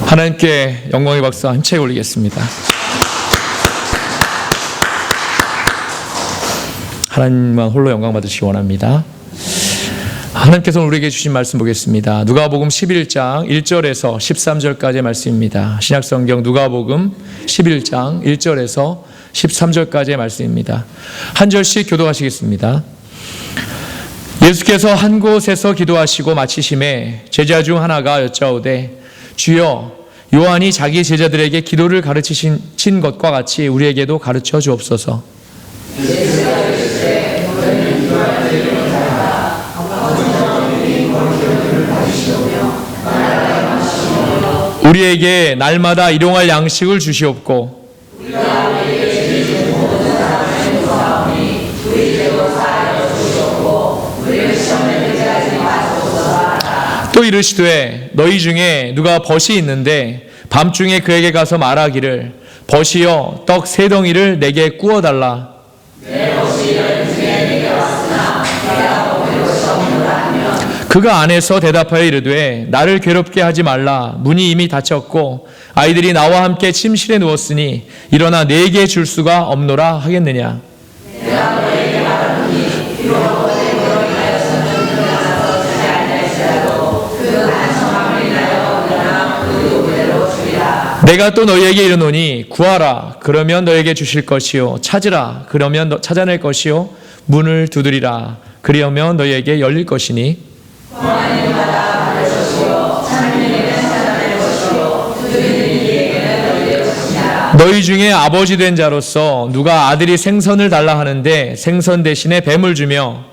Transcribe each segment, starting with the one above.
하나님께 영광의 박수 힘차게 올리겠습니다. 하나님만 홀로 영광 받으시기 원합니다. 하나님께서 우리에게 주신 말씀 보겠습니다. 누가복음 11장 1절에서 13절까지의 말씀입니다. 신약성경 누가복음 11장 1절에서 13절까지의 말씀입니다. 한 절씩 교독하시겠습니다. 예수께서 한 곳에서 기도하시고 마치심에 제자 중 하나가 여짜오되 주여 요한이 자기 제자들에게 기도를 가르치신 것과 같이 우리에게도 가르쳐 주옵소서. 우리에게 날마다 일용할 양식을 주시옵고 또 이르시되 너희 중에 누가 벗이 있는데 밤중에 그에게 가서 말하기를 벗이여 떡 3덩이를 내게 구워달라. 그가 안에서 대답하여 이르되 나를 괴롭게 하지 말라. 문이 이미 닫혔고 아이들이 나와 함께 침실에 누웠으니 일어나 내게 줄 수가 없노라 하겠느냐. 내가 또 너희에게 이르노니 구하라 그러면 너희에게 주실 것이요 찾으라 그러면 찾아낼 것이요 문을 두드리라 그리하면 너희에게 열릴 것이니 너희 중에 아버지 된 자로서 누가 아들이 생선을 달라 하는데 생선 대신에 뱀을 주며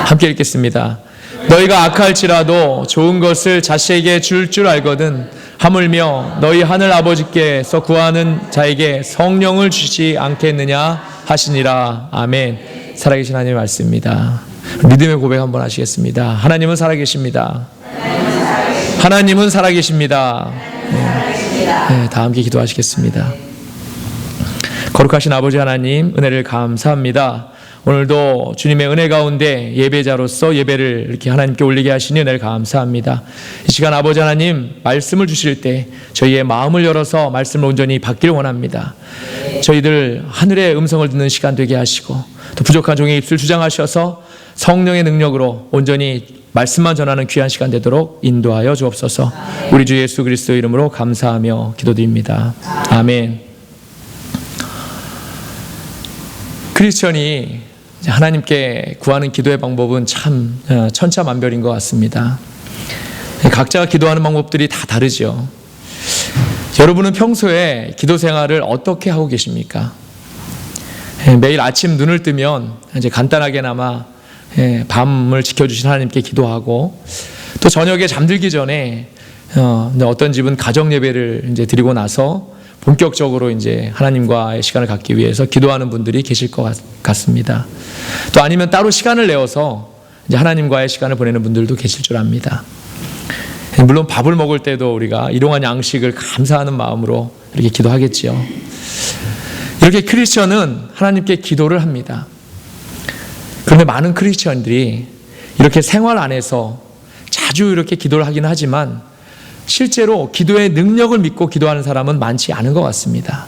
함께 읽겠습니다. 너희가 악할지라도 좋은 것을 자식에게 줄 알거든 하물며 너희 하늘 아버지께서 구하는 자에게 성령을 주지 않겠느냐 하시니라. 아멘. 살아계신 하나님의 말씀입니다. 믿음의 고백 한번 하시겠습니다. 하나님은 살아계십니다. 하나님은 살아계십니다. 네, 다 함께 기도하시겠습니다. 거룩하신 아버지 하나님, 은혜를 감사합니다. 오늘도 주님의 은혜 가운데 예배자로서 예배를 이렇게 하나님께 올리게 하시니 은혜를 감사합니다. 이 시간 아버지 하나님 말씀을 주실 때 저희의 마음을 열어서 말씀을 온전히 받기를 원합니다. 저희들 하늘의 음성을 듣는 시간 되게 하시고 또 부족한 종의 입술 주장하셔서 성령의 능력으로 온전히 말씀만 전하는 귀한 시간 되도록 인도하여 주옵소서. 우리 주 예수 그리스도 이름으로 감사하며 기도드립니다. 아멘. 크리스천이 하나님께 구하는 기도의 방법은 참 천차만별인 것 같습니다. 각자가 기도하는 방법들이 다 다르죠. 여러분은 평소에 기도 생활을 어떻게 하고 계십니까? 매일 아침 눈을 뜨면 이제 간단하게나마 밤을 지켜주신 하나님께 기도하고 또 저녁에 잠들기 전에 어떤 집은 가정 예배를 이제 드리고 나서 본격적으로 이제 하나님과의 시간을 갖기 위해서 기도하는 분들이 계실 것 같습니다. 또 아니면 따로 시간을 내어서 이제 하나님과의 시간을 보내는 분들도 계실 줄 압니다. 물론 밥을 먹을 때도 우리가 일용한 양식을 감사하는 마음으로 이렇게 기도하겠지요. 이렇게 크리스천은 하나님께 기도를 합니다. 그런데 많은 크리스천들이 이렇게 생활 안에서 자주 이렇게 기도를 하긴 하지만 실제로 기도의 능력을 믿고 기도하는 사람은 많지 않은 것 같습니다.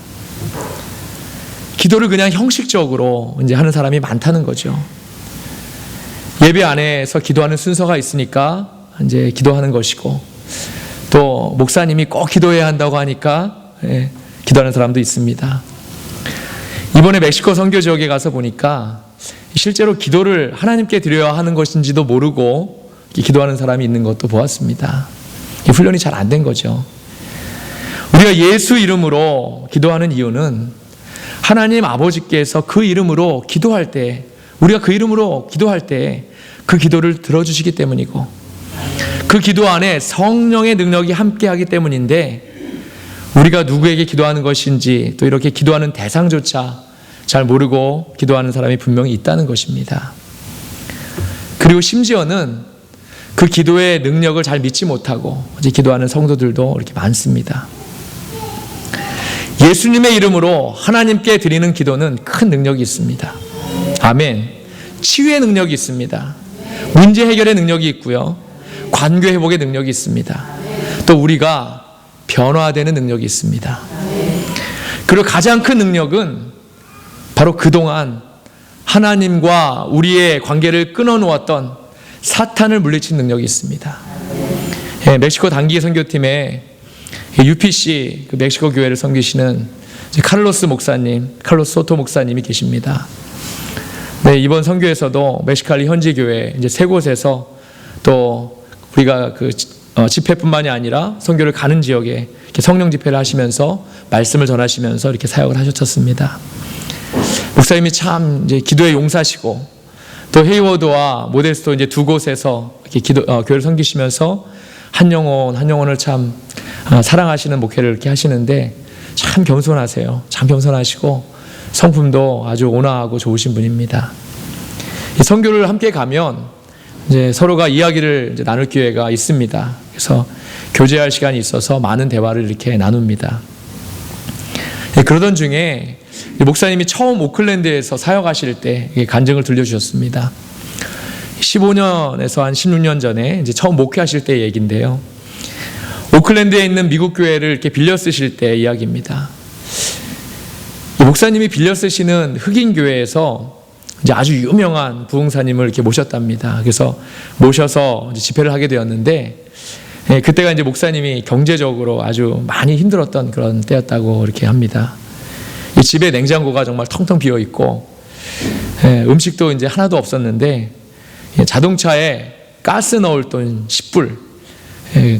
기도를 그냥 형식적으로 이제 하는 사람이 많다는 거죠. 예배 안에서 기도하는 순서가 있으니까 이제 기도하는 것이고 또 목사님이 꼭 기도해야 한다고 하니까 기도하는 사람도 있습니다. 이번에 멕시코 선교 지역에 가서 보니까 실제로 기도를 하나님께 드려야 하는 것인지도 모르고 기도하는 사람이 있는 것도 보았습니다. 이 훈련이 잘 안 된 거죠. 우리가 예수 이름으로 기도하는 이유는 하나님 아버지께서 그 이름으로 기도할 때, 우리가 그 이름으로 기도할 때 그 기도를 들어주시기 때문이고 그 기도 안에 성령의 능력이 함께하기 때문인데 우리가 누구에게 기도하는 것인지 또 이렇게 기도하는 대상조차 잘 모르고 기도하는 사람이 분명히 있다는 것입니다. 그리고 심지어는 그 기도의 능력을 잘 믿지 못하고 기도하는 성도들도 이렇게 많습니다. 예수님의 이름으로 하나님께 드리는 기도는 큰 능력이 있습니다. 아멘. 치유의 능력이 있습니다. 문제 해결의 능력이 있고요. 관계 회복의 능력이 있습니다. 또 우리가 변화되는 능력이 있습니다. 그리고 가장 큰 능력은 바로 그동안 하나님과 우리의 관계를 끊어놓았던 사탄을 물리친 능력이 있습니다. 멕시코 단기 선교팀에 UPC 그 멕시코 교회를 섬기시는 칼로스 목사님, 칼로스 소토 목사님이 계십니다. 네, 이번 선교에서도 멕시칼리 현지 교회 이제 세 곳에서 또 우리가 그 집회뿐만이 아니라 선교를 가는 지역에 이렇게 성령 집회를 하시면서 말씀을 전하시면서 이렇게 사역을 하셨습니다. 목사님이 참 이제 기도의 용사시고 또 헤이워드와 모데스토 이제 두 곳에서 이렇게 교회를 섬기시면서 한 영혼을 참 사랑하시는 목회를 이렇게 하시는데 참 겸손하세요. 참 겸손하시고 성품도 아주 온화하고 좋으신 분입니다. 이 선교를 함께 가면 이제 서로가 이야기를 이제 나눌 기회가 있습니다. 그래서 교제할 시간이 있어서 많은 대화를 이렇게 나눕니다. 그러던 중에 목사님이 처음 오클랜드에서 사역하실 때 간증을 들려주셨습니다. 15년에서 한 16년 전에 이제 처음 목회하실 때 얘기인데요. 오클랜드에 있는 미국 교회를 이렇게 빌려 쓰실 때 이야기입니다. 이 목사님이 빌려 쓰시는 흑인 교회에서 이제 아주 유명한 부흥사님을 이렇게 모셨답니다. 그래서 모셔서 이제 집회를 하게 되었는데, 그때가 이제 목사님이 경제적으로 아주 많이 힘들었던 그런 때였다고 이렇게 합니다. 이 집에 냉장고가 정말 텅텅 비어 있고, 음식도 이제 하나도 없었는데, 자동차에 가스 넣을 돈 10불,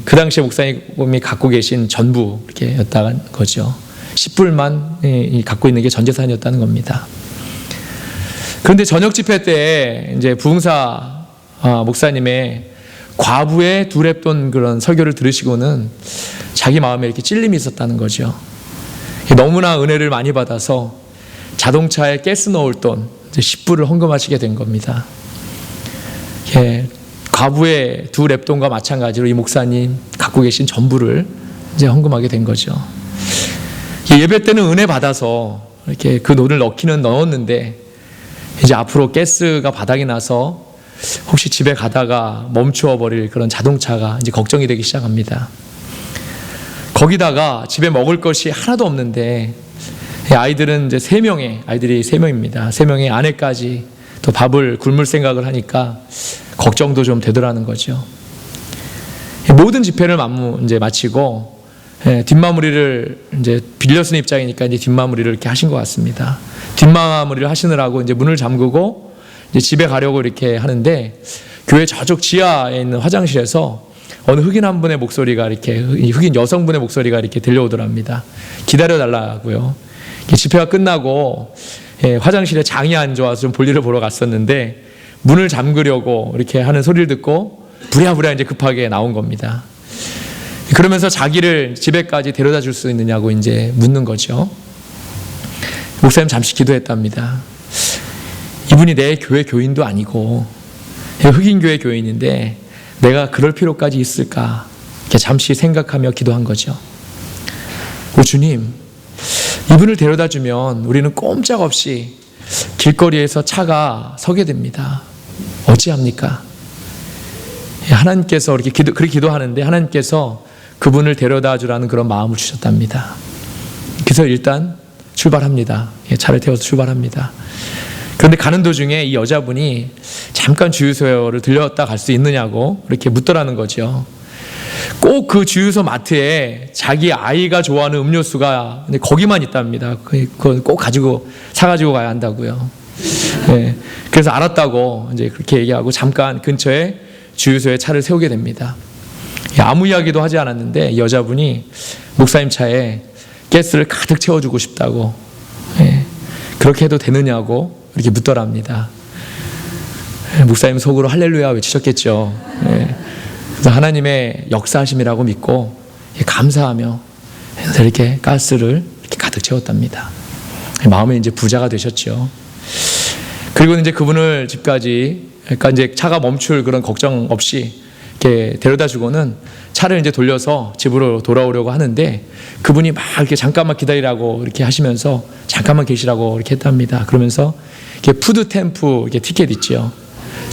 그 당시에 목사님이 갖고 계신 전부 이렇게 였다는 거죠. 10불만 갖고 있는 게 전 재산이었다는 겁니다. 그런데 저녁 집회 때 이제 부흥사 목사님의 과부의 두랩돈 그런 설교를 들으시고는 자기 마음에 이렇게 찔림이 있었다는 거죠. 너무나 은혜를 많이 받아서 자동차에 가스 넣을 돈 10불을 헌금하시게 된 겁니다. 과부의 두 랩돈과 마찬가지로 이 목사님 갖고 계신 전부를 이제 헌금하게 된 거죠. 예배 때는 은혜 받아서 이렇게 그 돈을 넣었는데 이제 앞으로 가스가 바닥이 나서 혹시 집에 가다가 멈추어 버릴 그런 자동차가 이제 걱정이 되기 시작합니다. 거기다가 집에 먹을 것이 하나도 없는데 아이들은 이제 아이들이 3명입니다. 3명의 아내까지 또 밥을 굶을 생각을 하니까 걱정도 좀 되더라는 거죠. 모든 집회를 이제 마치고 뒷마무리를 이제 빌려 쓴 입장이니까 이제 뒷마무리를 이렇게 하신 것 같습니다. 뒷마무리를 하시느라고 이제 문을 잠그고 이제 집에 가려고 이렇게 하는데 교회 저쪽 지하에 있는 화장실에서 어느 흑인 한 분의 목소리가 이렇게 흑인 여성분의 목소리가 이렇게 들려오더랍니다. 기다려 달라고요. 집회가 끝나고 화장실에 장이 안 좋아서 좀 볼일을 보러 갔었는데 문을 잠그려고 이렇게 하는 소리를 듣고 부랴부랴 이제 급하게 나온 겁니다. 그러면서 자기를 집에까지 데려다 줄 수 있느냐고 이제 묻는 거죠. 목사님 잠시 기도했답니다. 이분이 내 교회 교인도 아니고 흑인 교회 교인인데 내가 그럴 필요까지 있을까? 이렇게 잠시 생각하며 기도한 거죠. 오 주님, 이분을 데려다 주면 우리는 꼼짝없이 길거리에서 차가 서게 됩니다. 어찌합니까? 하나님께서 그렇게 기도하는데 하나님께서 그분을 데려다 주라는 그런 마음을 주셨답니다. 그래서 일단 출발합니다. 차를 태워서 출발합니다. 그런데 가는 도중에 이 여자분이 잠깐 주유소를 들렸다 갈 수 있느냐고 이렇게 묻더라는 거죠. 꼭 그 주유소 마트에 자기 아이가 좋아하는 음료수가 거기만 있답니다. 그걸 꼭 사가지고 가야 한다고요. 그래서 알았다고 이제 그렇게 얘기하고 잠깐 근처에 주유소에 차를 세우게 됩니다. 아무 이야기도 하지 않았는데 여자분이 목사님 차에 가스를 가득 채워주고 싶다고 그렇게 해도 되느냐고 이렇게 묻더랍니다. 목사님 속으로 할렐루야 외치셨겠죠. 그래서 하나님의 역사하심이라고 믿고 감사하며 이렇게 가스를 이렇게 가득 채웠답니다. 마음에 이제 부자가 되셨죠. 그리고 이제 그분을 집까지, 그러니까 이제 차가 멈출 그런 걱정 없이 이렇게 데려다 주고는 차를 이제 돌려서 집으로 돌아오려고 하는데 그분이 막 이렇게 잠깐만 기다리라고 이렇게 하시면서 잠깐만 계시라고 이렇게 했답니다. 그러면서 이렇게 푸드 템프 이렇게 티켓 있죠.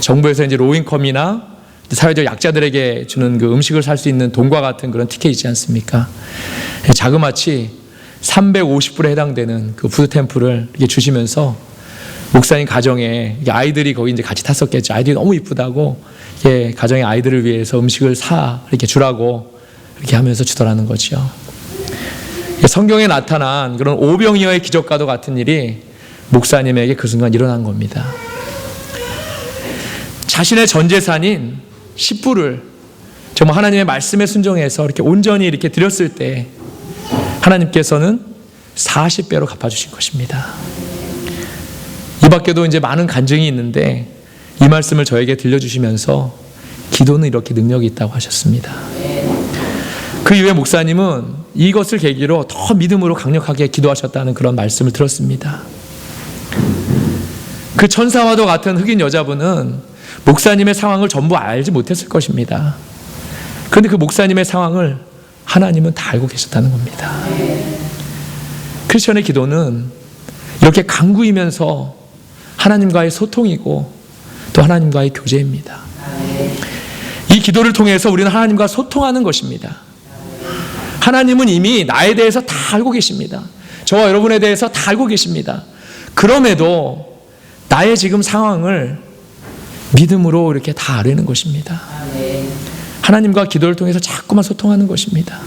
정부에서 이제 로잉컴이나 사회적 약자들에게 주는 그 음식을 살 수 있는 돈과 같은 그런 티켓이 있지 않습니까? 자그마치 350불에 해당되는 그 푸드템플을 이렇게 주시면서 목사님 가정에 아이들이 거기 이제 같이 탔었겠죠. 아이들이 너무 이쁘다고 가정의 아이들을 위해서 음식을 이렇게 주라고 이렇게 하면서 주더라는 거죠. 성경에 나타난 그런 오병이어의 기적과도 같은 일이 목사님에게 그 순간 일어난 겁니다. 자신의 전 재산인 10불을 정말 하나님의 말씀에 순종해서 이렇게 온전히 이렇게 드렸을 때 하나님께서는 40배로 갚아주신 것입니다. 이 밖에도 이제 많은 간증이 있는데 이 말씀을 저에게 들려주시면서 기도는 이렇게 능력이 있다고 하셨습니다. 그 이후에 목사님은 이것을 계기로 더 믿음으로 강력하게 기도하셨다는 그런 말씀을 들었습니다. 그 천사와도 같은 흑인 여자분은 목사님의 상황을 전부 알지 못했을 것입니다. 그런데 그 목사님의 상황을 하나님은 다 알고 계셨다는 겁니다. 크리스천의 기도는 이렇게 간구이면서 하나님과의 소통이고 또 하나님과의 교제입니다. 이 기도를 통해서 우리는 하나님과 소통하는 것입니다. 하나님은 이미 나에 대해서 다 알고 계십니다. 저와 여러분에 대해서 다 알고 계십니다. 그럼에도 나의 지금 상황을 믿음으로 이렇게 다 아뢰는 것입니다. 하나님과 기도를 통해서 자꾸만 소통하는 것입니다.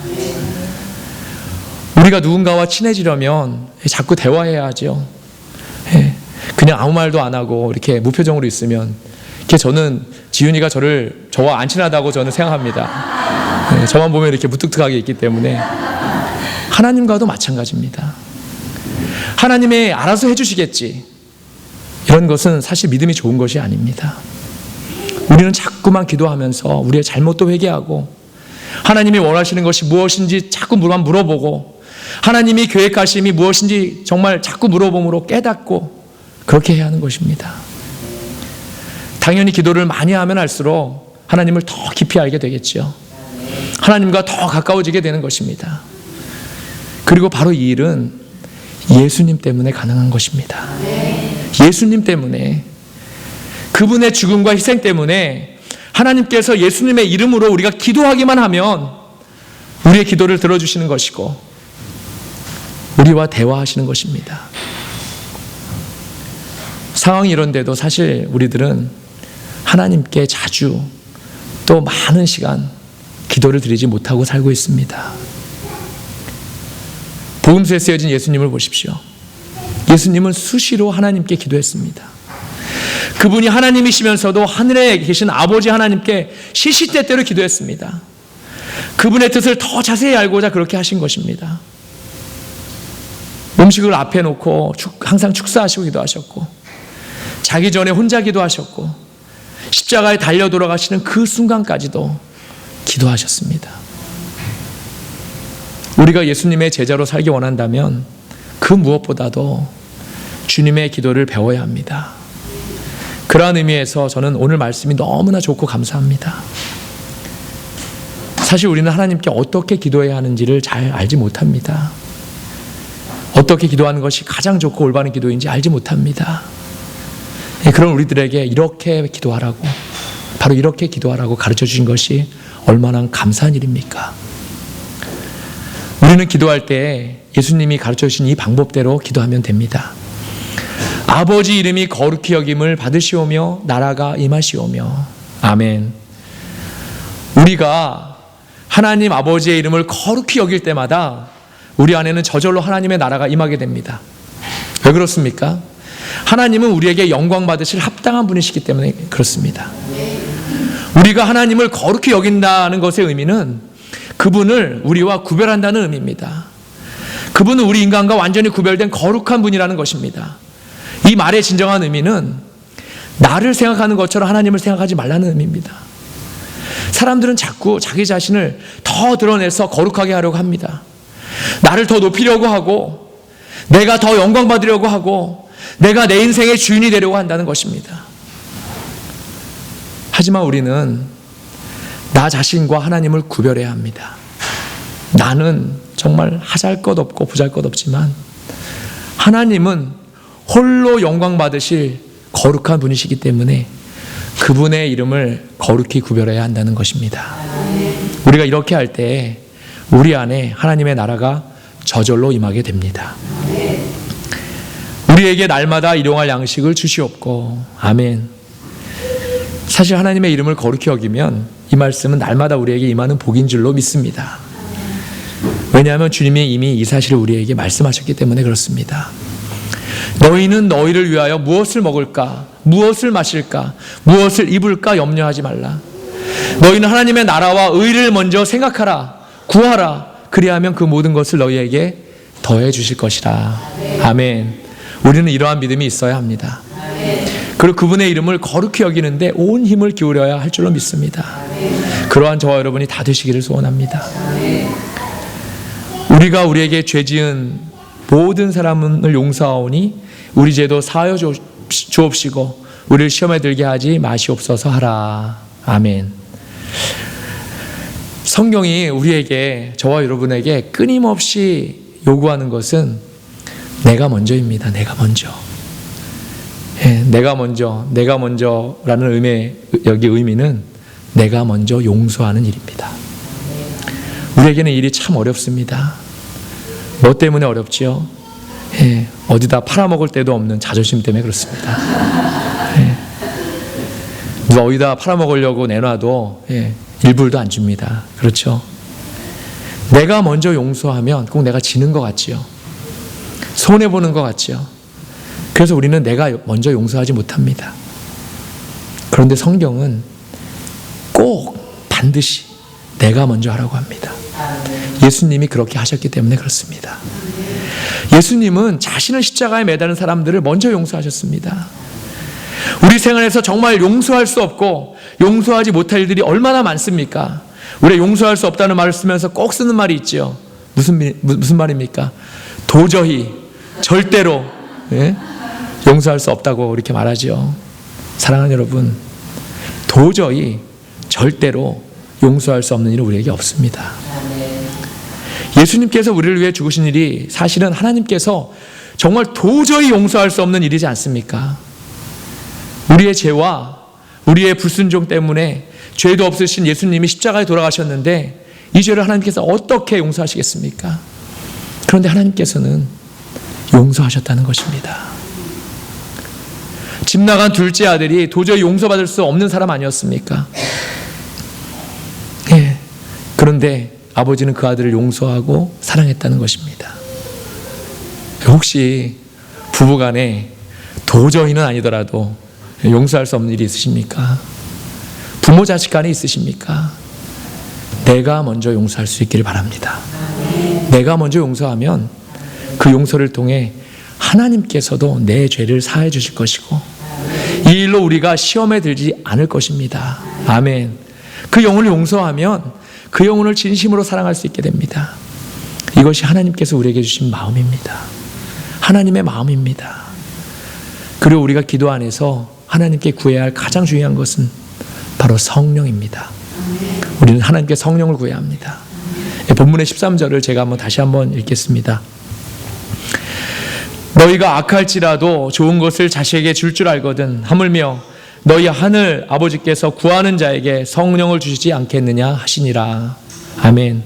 우리가 누군가와 친해지려면 자꾸 대화해야 하죠. 그냥 아무 말도 안 하고 이렇게 무표정으로 있으면 저는 지윤이가 저와 안 친하다고 저는 생각합니다. 저만 보면 이렇게 무뚝뚝하게 있기 때문에 하나님과도 마찬가지입니다. 하나님이 알아서 해주시겠지. 이런 것은 사실 믿음이 좋은 것이 아닙니다. 우리는 자꾸만 기도하면서 우리의 잘못도 회개하고 하나님이 원하시는 것이 무엇인지 자꾸 물어보고 하나님이 계획하심이 무엇인지 정말 자꾸 물어봄으로 깨닫고 그렇게 해야 하는 것입니다. 당연히 기도를 많이 하면 할수록 하나님을 더 깊이 알게 되겠죠. 하나님과 더 가까워지게 되는 것입니다. 그리고 바로 이 일은 예수님 때문에 가능한 것입니다. 예수님 때문에, 그분의 죽음과 희생 때문에 하나님께서 예수님의 이름으로 우리가 기도하기만 하면 우리의 기도를 들어주시는 것이고 우리와 대화하시는 것입니다. 상황이 이런데도 사실 우리들은 하나님께 자주 또 많은 시간 기도를 드리지 못하고 살고 있습니다. 복음서에 쓰여진 예수님을 보십시오. 예수님은 수시로 하나님께 기도했습니다. 그분이 하나님이시면서도 하늘에 계신 아버지 하나님께 시시때때로 기도했습니다. 그분의 뜻을 더 자세히 알고자 그렇게 하신 것입니다. 음식을 앞에 놓고 항상 축사하시고 기도하셨고 자기 전에 혼자 기도하셨고 십자가에 달려 돌아가시는 그 순간까지도 기도하셨습니다. 우리가 예수님의 제자로 살기 원한다면 그 무엇보다도 주님의 기도를 배워야 합니다. 그러한 의미에서 저는 오늘 말씀이 너무나 좋고 감사합니다. 사실 우리는 하나님께 어떻게 기도해야 하는지를 잘 알지 못합니다. 어떻게 기도하는 것이 가장 좋고 올바른 기도인지 알지 못합니다. 그런 우리들에게 이렇게 기도하라고, 바로 이렇게 기도하라고 가르쳐 주신 것이 얼마나 감사한 일입니까? 우리는 기도할 때 예수님이 가르쳐 주신 이 방법대로 기도하면 됩니다. 아버지 이름이 거룩히 여김을 받으시오며 나라가 임하시오며. 아멘. 우리가 하나님 아버지의 이름을 거룩히 여길 때마다 우리 안에는 저절로 하나님의 나라가 임하게 됩니다. 왜 그렇습니까? 하나님은 우리에게 영광 받으실 합당한 분이시기 때문에 그렇습니다. 우리가 하나님을 거룩히 여긴다는 것의 의미는 그분을 우리와 구별한다는 의미입니다. 그분은 우리 인간과 완전히 구별된 거룩한 분이라는 것입니다. 이 말의 진정한 의미는 나를 생각하는 것처럼 하나님을 생각하지 말라는 의미입니다. 사람들은 자꾸 자기 자신을 더 드러내서 거룩하게 하려고 합니다. 나를 더 높이려고 하고 내가 더 영광 받으려고 하고 내가 내 인생의 주인이 되려고 한다는 것입니다. 하지만 우리는 나 자신과 하나님을 구별해야 합니다. 나는 정말 하잘 것 없고 부잘 것 없지만 하나님은 홀로 영광 받으실 거룩한 분이시기 때문에 그분의 이름을 거룩히 구별해야 한다는 것입니다. 우리가 이렇게 할 때 우리 안에 하나님의 나라가 저절로 임하게 됩니다. 우리에게 날마다 일용할 양식을 주시옵고. 아멘. 사실 하나님의 이름을 거룩히 여기면 이 말씀은 날마다 우리에게 임하는 복인 줄로 믿습니다. 왜냐하면 주님이 이미 이 사실을 우리에게 말씀하셨기 때문에 그렇습니다. 너희는 너희를 위하여 무엇을 먹을까, 무엇을 마실까, 무엇을 입을까 염려하지 말라. 너희는 하나님의 나라와 의를 먼저 생각하라, 구하라. 그리하면 그 모든 것을 너희에게 더해 주실 것이라. 아멘. 우리는 이러한 믿음이 있어야 합니다. 그리고 그분의 이름을 거룩히 여기는데 온 힘을 기울여야 할 줄로 믿습니다. 그러한 저와 여러분이 다 되시기를 소원합니다. 우리가 우리에게 죄 지은 모든 사람을 용서하오니 우리 죄도 사하여 주옵시고 우리를 시험에 들게 하지 마시옵소서 하라. 아멘. 성경이 우리에게, 저와 여러분에게 끊임없이 요구하는 것은 내가 먼저입니다. 내가 먼저. 내가 먼저라는 여기 의미는 내가 먼저 용서하는 일입니다. 우리에게는 일이 참 어렵습니다. 뭐 때문에 어렵지요? 어디다 팔아먹을 데도 없는 자존심 때문에 그렇습니다. 누가 어디다 팔아먹으려고 내놔도 일불도 안 줍니다. 그렇죠? 내가 먼저 용서하면 꼭 내가 지는 것 같지요. 손해보는 것 같지요. 그래서 우리는 내가 먼저 용서하지 못합니다. 그런데 성경은 꼭 반드시 내가 먼저 하라고 합니다. 예수님이 그렇게 하셨기 때문에 그렇습니다. 예수님은 자신을 십자가에 매다는 사람들을 먼저 용서하셨습니다. 우리 생활에서 정말 용서할 수 없고 용서하지 못할 일들이 얼마나 많습니까? 우리가 용서할 수 없다는 말을 쓰면서 꼭 쓰는 말이 있죠. 무슨 말입니까? 도저히, 절대로 용서할 수 없다고 이렇게 말하죠. 사랑하는 여러분, 도저히, 절대로 용서할 수 없는 일은 우리에게 없습니다. 예수님께서 우리를 위해 죽으신 일이 사실은 하나님께서 정말 도저히 용서할 수 없는 일이지 않습니까? 우리의 죄와 우리의 불순종 때문에 죄도 없으신 예수님이 십자가에 돌아가셨는데 이 죄를 하나님께서 어떻게 용서하시겠습니까? 그런데 하나님께서는 용서하셨다는 것입니다. 집 나간 둘째 아들이 도저히 용서받을 수 없는 사람 아니었습니까? 그런데 아버지는 그 아들을 용서하고 사랑했다는 것입니다. 혹시 부부간에 도저히는 아니더라도 용서할 수 없는 일이 있으십니까? 부모 자식 간에 있으십니까? 내가 먼저 용서할 수 있기를 바랍니다. 내가 먼저 용서하면 그 용서를 통해 하나님께서도 내 죄를 사해 주실 것이고 이 일로 우리가 시험에 들지 않을 것입니다. 아멘. 그 영혼을 용서하면 그 영혼을 진심으로 사랑할 수 있게 됩니다. 이것이 하나님께서 우리에게 주신 마음입니다. 하나님의 마음입니다. 그리고 우리가 기도 안에서 하나님께 구해야 할 가장 중요한 것은 바로 성령입니다. 우리는 하나님께 성령을 구해야 합니다. 본문의 13절을 제가 다시 한번 읽겠습니다. 너희가 악할지라도 좋은 것을 자식에게 줄 줄 알거든 하물며 너희 하늘 아버지께서 구하는 자에게 성령을 주시지 않겠느냐 하시니라. 아멘.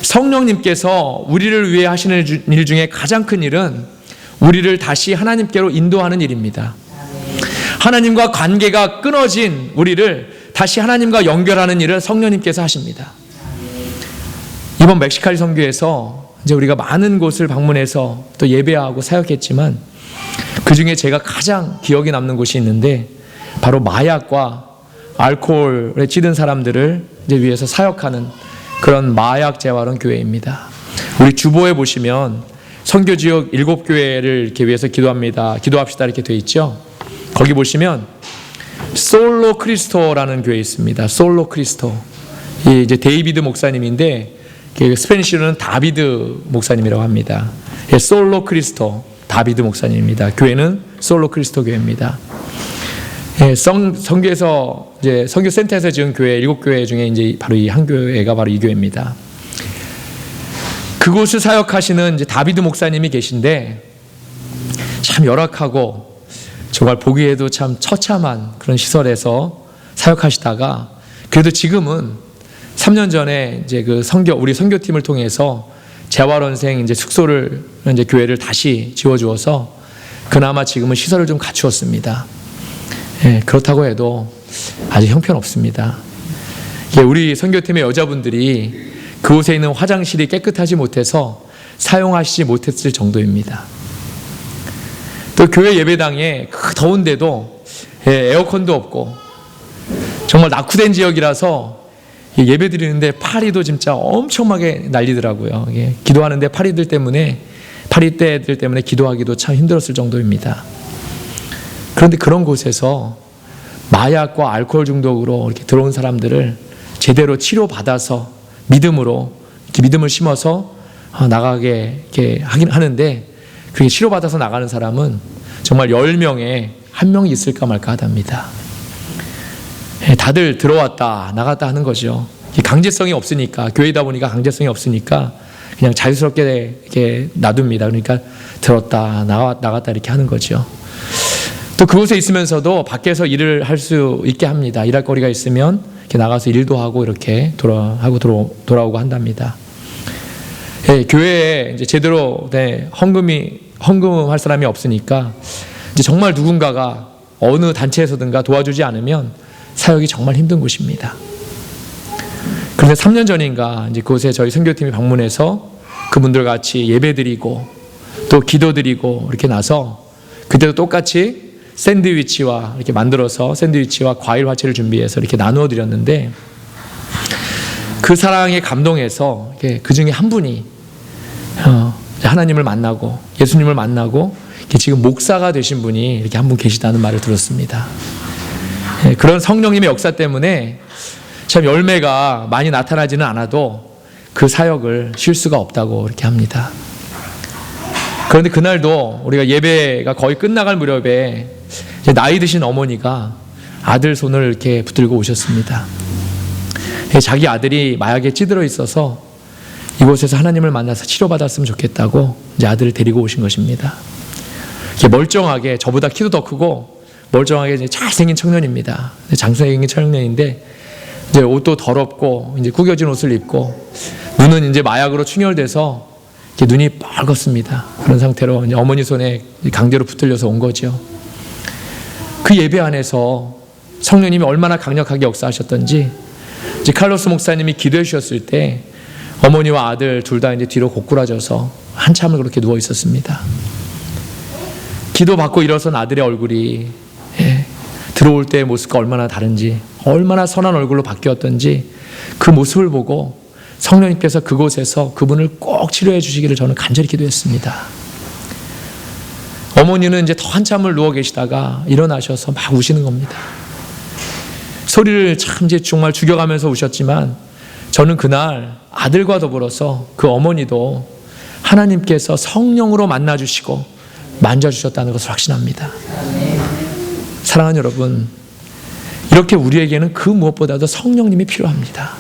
성령님께서 우리를 위해 하시는 일 중에 가장 큰 일은 우리를 다시 하나님께로 인도하는 일입니다. 하나님과 관계가 끊어진 우리를 다시 하나님과 연결하는 일을 성령님께서 하십니다. 이번 멕시칼 선교에서 이제 우리가 많은 곳을 방문해서 또 예배하고 사역했지만 그 중에 제가 가장 기억에 남는 곳이 있는데 바로 마약과 알코올에 찌든 사람들을 이제 위해서 사역하는 그런 마약 재활원 교회입니다. 우리 주보에 보시면 선교 지역 7교회를 이렇게 위해서 기도합시다 이렇게 돼 있죠. 거기 보시면 솔로 크리스토라는 교회 있습니다. 솔로 크리스토. 이제 데이비드 목사님인데 스페니쉬로는 다비드 목사님이라고 합니다. 솔로 크리스토 다비드 목사님입니다. 교회는 솔로 크리스토 교회입니다. 선교에서 이제 선교센터에서 지은 교회 7교회 중에 이제 바로 이 한 교회가 바로 이 교회입니다. 그곳을 사역하시는 이제 다비드 목사님이 계신데 참 열악하고 정말 보기에도 참 처참한 그런 시설에서 사역하시다가 그래도 지금은 3년 전에 이제 우리 선교팀을 통해서 재활원생 이제 숙소를 이제 교회를 다시 지어주어서 그나마 지금은 시설을 좀 갖추었습니다. 예, 그렇다고 해도 아직 형편없습니다. 우리 선교팀의 여자분들이 그곳에 있는 화장실이 깨끗하지 못해서 사용하시지 못했을 정도입니다. 또 교회 예배당에 더운데도 에어컨도 없고 정말 낙후된 지역이라서 예배 드리는데 파리도 진짜 엄청나게 날리더라고요. 기도하는데 파리들 때문에 기도하기도 참 힘들었을 정도입니다. 그런데 그런 곳에서 마약과 알코올 중독으로 이렇게 들어온 사람들을 제대로 치료받아서 믿음을 심어서 나가게 이렇게 하긴 하는데 그게 치료받아서 나가는 사람은 정말 10명에 1명이 있을까 말까 하답니다. 다들 들어왔다 나갔다 하는 거죠. 강제성이 없으니까, 교회이다 보니까 강제성이 없으니까 그냥 자유스럽게 이렇게 놔둡니다. 그러니까 들었다 나갔다 이렇게 하는 거죠. 또 그곳에 있으면서도 밖에서 일을 할 수 있게 합니다. 일할 거리가 있으면 이렇게 나가서 일도 하고 이렇게 돌아오고 한답니다. 교회에 이제 제대로 헌금할 사람이 없으니까 이제 정말 누군가가 어느 단체에서든가 도와주지 않으면 사역이 정말 힘든 곳입니다. 그런데 3년 전인가 이제 그곳에 저희 선교팀이 방문해서 그분들과 같이 예배드리고 또 기도드리고 이렇게 나서 그때도 똑같이 샌드위치와 이렇게 만들어서 샌드위치와 과일 화채를 준비해서 이렇게 나누어 드렸는데 그 사랑에 감동해서 그 중에 한 분이 하나님을 만나고 예수님을 만나고 지금 목사가 되신 분이 이렇게 한 분 계시다는 말을 들었습니다. 그런 성령님의 역사 때문에 참 열매가 많이 나타나지는 않아도 그 사역을 쉴 수가 없다고 이렇게 합니다. 그런데 그날도 우리가 예배가 거의 끝나갈 무렵에 나이 드신 어머니가 아들 손을 이렇게 붙들고 오셨습니다. 자기 아들이 마약에 찌들어 있어서 이곳에서 하나님을 만나서 치료받았으면 좋겠다고 이제 아들을 데리고 오신 것입니다. 멀쩡하게, 저보다 키도 더 크고 멀쩡하게 이제 잘생긴 청년입니다. 장생긴 청년인데 이제 옷도 더럽고 이제 구겨진 옷을 입고 눈은 이제 마약으로 충혈돼서 눈이 빨갛습니다. 그런 상태로 이제 어머니 손에 강제로 붙들려서 온 거죠. 그 예배 안에서 성령님이 얼마나 강력하게 역사하셨던지 이제 칼로스 목사님이 기도해 주셨을 때 어머니와 아들 둘 다 이제 뒤로 고꾸라져서 한참을 그렇게 누워 있었습니다. 기도 받고 일어선 아들의 얼굴이 들어올 때의 모습과 얼마나 다른지, 얼마나 선한 얼굴로 바뀌었던지 그 모습을 보고 성령님께서 그곳에서 그분을 꼭 치료해 주시기를 저는 간절히 기도했습니다. 어머니는 이제 더 한참을 누워 계시다가 일어나셔서 막 우시는 겁니다. 소리를 참 이제 정말 죽여가면서 우셨지만 저는 그날 아들과 더불어서 그 어머니도 하나님께서 성령으로 만나주시고 만져주셨다는 것을 확신합니다. 사랑하는 여러분, 이렇게 우리에게는 그 무엇보다도 성령님이 필요합니다.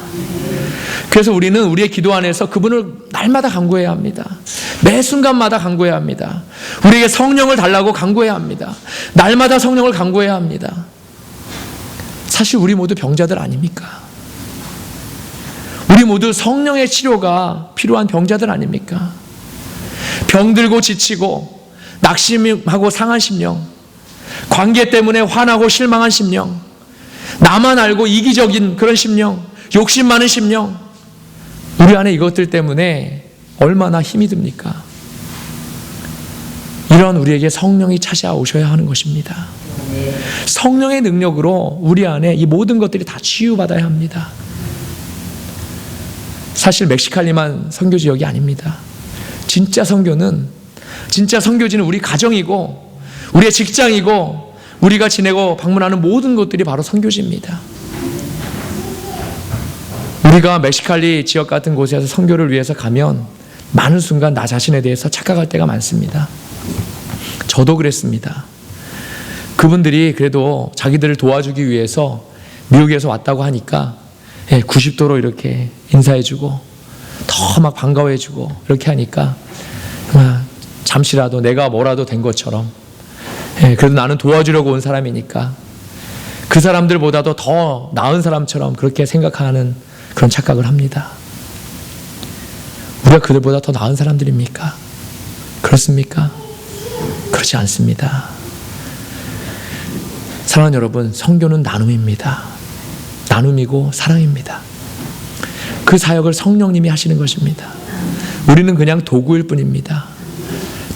그래서 우리는 우리의 기도 안에서 그분을 날마다 간구해야 합니다. 매 순간마다 간구해야 합니다. 우리에게 성령을 달라고 간구해야 합니다. 날마다 성령을 간구해야 합니다. 사실 우리 모두 병자들 아닙니까? 우리 모두 성령의 치료가 필요한 병자들 아닙니까? 병들고 지치고 낙심하고 상한 심령, 관계 때문에 화나고 실망한 심령, 나만 알고 이기적인 그런 심령, 욕심 많은 심령, 우리 안에 이것들 때문에 얼마나 힘이 듭니까? 이런 우리에게 성령이 찾아오셔야 하는 것입니다. 성령의 능력으로 우리 안에 이 모든 것들이 다 치유받아야 합니다. 사실 멕시칼리만 선교 지역이 아닙니다. 진짜 선교지는 우리 가정이고 우리의 직장이고 우리가 지내고 방문하는 모든 것들이 바로 선교지입니다. 우리가 멕시칼리 지역 같은 곳에서 선교를 위해서 가면 많은 순간 나 자신에 대해서 착각할 때가 많습니다. 저도 그랬습니다. 그분들이 그래도 자기들을 도와주기 위해서 미국에서 왔다고 하니까 90도로 이렇게 인사해주고 더 막 반가워해주고 이렇게 하니까 잠시라도 내가 뭐라도 된 것처럼 그래도 나는 도와주려고 온 사람이니까 그 사람들보다도 더 나은 사람처럼 그렇게 생각하는 그런 착각을 합니다. 우리가 그들보다 더 나은 사람들입니까? 그렇습니까? 그렇지 않습니다. 사랑하는 여러분, 선교는 나눔입니다. 나눔이고 사랑입니다. 그 사역을 성령님이 하시는 것입니다. 우리는 그냥 도구일 뿐입니다.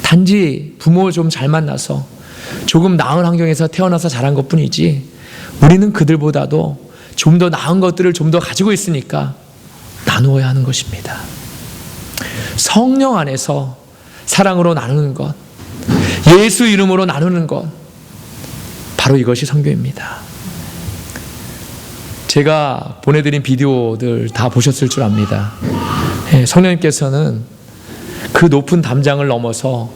단지 부모 좀 잘 만나서 조금 나은 환경에서 태어나서 자란 것 뿐이지 우리는 그들보다도 좀 더 나은 것들을 좀 더 가지고 있으니까 나누어야 하는 것입니다. 성령 안에서 사랑으로 나누는 것, 예수 이름으로 나누는 것, 바로 이것이 선교입니다. 제가 보내드린 비디오들 다 보셨을 줄 압니다. 성령님께서는 그 높은 담장을 넘어서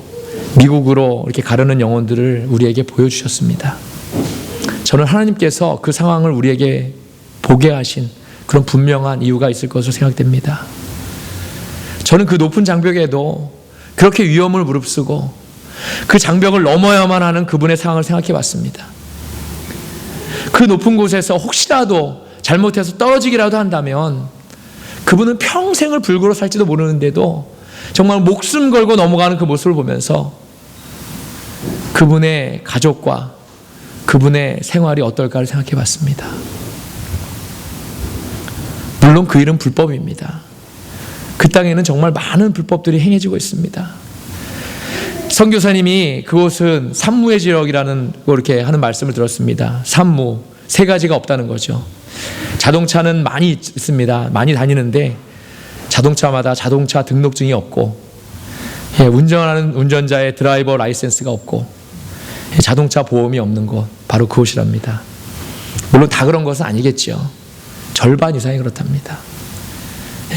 미국으로 이렇게 가려는 영혼들을 우리에게 보여주셨습니다. 저는 하나님께서 그 상황을 우리에게 보게 하신 그런 분명한 이유가 있을 것으로 생각됩니다. 저는 그 높은 장벽에도 그렇게 위험을 무릅쓰고 그 장벽을 넘어야만 하는 그분의 상황을 생각해 봤습니다. 그 높은 곳에서 혹시라도 잘못해서 떨어지기라도 한다면 그분은 평생을 불구로 살지도 모르는데도 정말 목숨 걸고 넘어가는 그 모습을 보면서 그분의 가족과 그분의 생활이 어떨까를 생각해 봤습니다. 물론 그 일은 불법입니다. 그 땅에는 정말 많은 불법들이 행해지고 있습니다. 선교사님이 그곳은 산무의 지역이라는 이렇게 하는 말씀을 들었습니다. 산무, 세 가지가 없다는 거죠. 자동차는 많이 있습니다. 많이 다니는데 자동차마다 자동차 등록증이 없고, 운전하는 운전자의 드라이버 라이센스가 없고, 자동차 보험이 없는 곳, 바로 그곳이랍니다. 물론 다 그런 것은 아니겠죠. 절반 이상이 그렇답니다.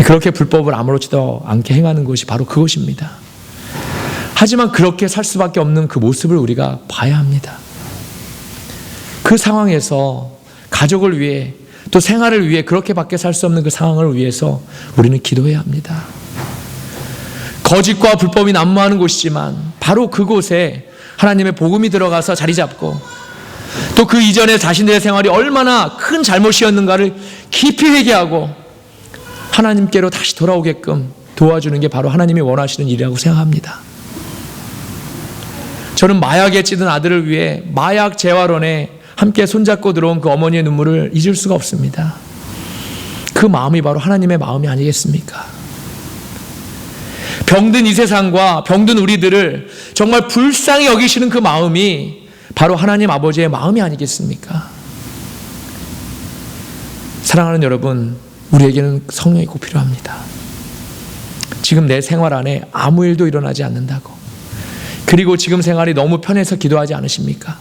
그렇게 불법을 아무렇지도 않게 행하는 곳이 바로 그곳입니다. 하지만 그렇게 살 수밖에 없는 그 모습을 우리가 봐야 합니다. 그 상황에서 가족을 위해 또 생활을 위해 그렇게 밖에 살 수 없는 그 상황을 위해서 우리는 기도해야 합니다. 거짓과 불법이 난무하는 곳이지만 바로 그곳에 하나님의 복음이 들어가서 자리 잡고 또 그 이전에 자신들의 생활이 얼마나 큰 잘못이었는가를 깊이 회개하고 하나님께로 다시 돌아오게끔 도와주는 게 바로 하나님이 원하시는 일이라고 생각합니다. 저는 마약에 찌든 아들을 위해 마약 재활원에 함께 손잡고 들어온 그 어머니의 눈물을 잊을 수가 없습니다. 그 마음이 바로 하나님의 마음이 아니겠습니까? 병든 이 세상과 병든 우리들을 정말 불쌍히 여기시는 그 마음이 바로 하나님 아버지의 마음이 아니겠습니까? 사랑하는 여러분, 우리에게는 성령이 꼭 필요합니다. 지금 내 생활 안에 아무 일도 일어나지 않는다고, 그리고 지금 생활이 너무 편해서 기도하지 않으십니까?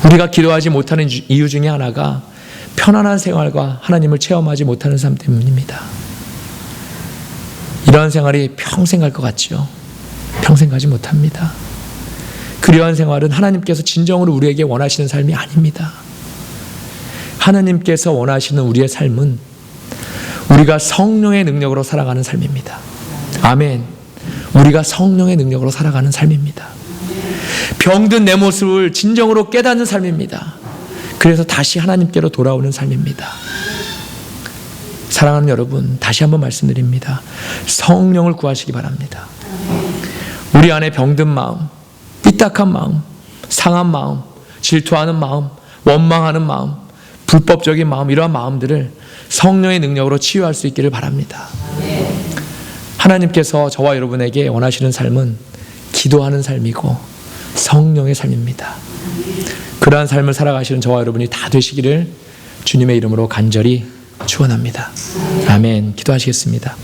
우리가 기도하지 못하는 이유 중에 하나가 편안한 생활과 하나님을 체험하지 못하는 삶 때문입니다. 이러한 생활이 평생 갈 것 같지요? 평생 가지 못합니다. 그러한 생활은 하나님께서 진정으로 우리에게 원하시는 삶이 아닙니다. 하나님께서 원하시는 우리의 삶은 우리가 성령의 능력으로 살아가는 삶입니다. 아멘. 우리가 성령의 능력으로 살아가는 삶입니다. 병든 내 모습을 진정으로 깨닫는 삶입니다. 그래서 다시 하나님께로 돌아오는 삶입니다. 사랑하는 여러분, 다시 한번 말씀드립니다. 성령을 구하시기 바랍니다. 우리 안에 병든 마음, 삐딱한 마음, 상한 마음, 질투하는 마음, 원망하는 마음, 불법적인 마음, 이러한 마음들을 성령의 능력으로 치유할 수 있기를 바랍니다. 하나님께서 저와 여러분에게 원하시는 삶은 기도하는 삶이고 성령의 삶입니다. 그러한 삶을 살아가시는 저와 여러분이 다 되시기를 주님의 이름으로 간절히 축원합니다. 아멘. 기도하시겠습니다.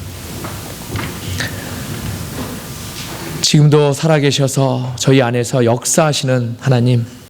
지금도 살아계셔서 저희 안에서 역사하시는 하나님,